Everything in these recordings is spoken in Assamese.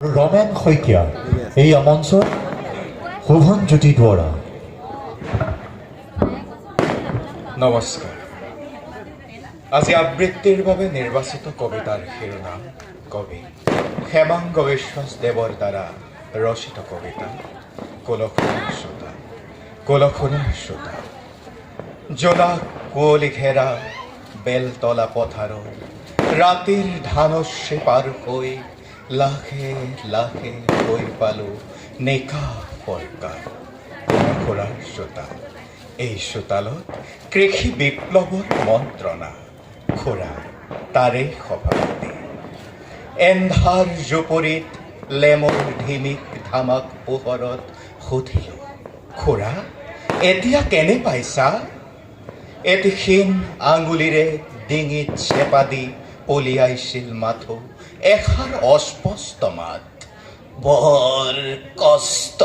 ৰমেন শইকীয়া এই মঞ্চত শোভন জ্যোতি দুৱৰা। নমস্কাৰ। আজি আবৃত্তিৰ বাবে নিৰ্বাচিত কবিতাৰ শিৰোনাম কবি হেমাংগ বিশ্বাসদেৱৰ দ্বাৰা ৰচিত কবিতা কলখুনাৰ শ্ৰোতা। কলখুনাৰ শ্ৰোতা জোনাক কুঁৱলী ঘেৰা বেলতলা পথাৰত ৰাতিৰ ধানশ্ৰী পাৰ হৈ লাহে লাহে হৈ পালো নিকা ফৰকাৰ। কলখুনাৰ শ্ৰোতা এই চোতালত কৃষি বিপ্লৱৰ মন্ত্ৰণা খুৰা তাৰে সভাপতি। এন্ধাৰ জুপুৰিত লেমৰ ধিমিক ধামাক পোহৰত সুধিলো, খুৰা এতিয়া কেনে পাইছা? এটি ক্ষীণ আঙুলিৰে ডিঙিত চেপা দি উলিয়াইছিল মাথো এষাৰ অস্পষ্ট মাত, বৰ কষ্ট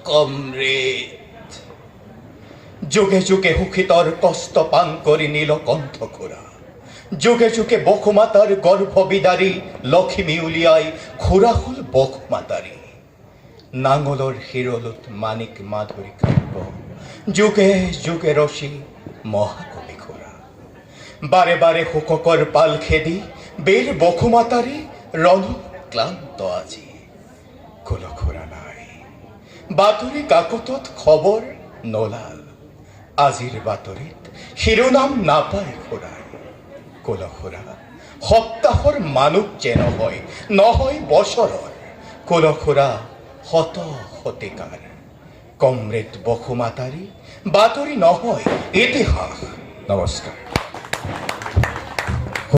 কমৰেড। যুগে যুগে সুখিতৰ কষ্ট পান কৰি নীল কণ্ঠ খুৰা, যুগে যুগে বসুমাতাৰ গৰ্ভ বিদাৰি লখিমী উলিয়াই খুৰা হল বসুমাতাৰী। নাঙলৰ শিৰলোত মানিক মাধুৰী কাব্য যুগে যুগে ৰচি মহাকবি খুৰা। বাৰে বাৰে শোকৰ পাল খেদি বীৰ বসুমাতাৰী ৰণ ক্লান্ত আজি। কলখুৰা নাই, বাতৰি কাকতত খবৰ নোলাল, আজিৰ বাতৰিত শিৰোনাম নাপায় খুৰাই। কলখুৰা সপ্তাহৰ মানুহ যে নহয়, নহয় বছৰৰ। কলখুৰা শত শতিকাৰ। কমৰেড বসুমাতাৰী বাতৰি নহয় ইতিহাস। নমস্কাৰ।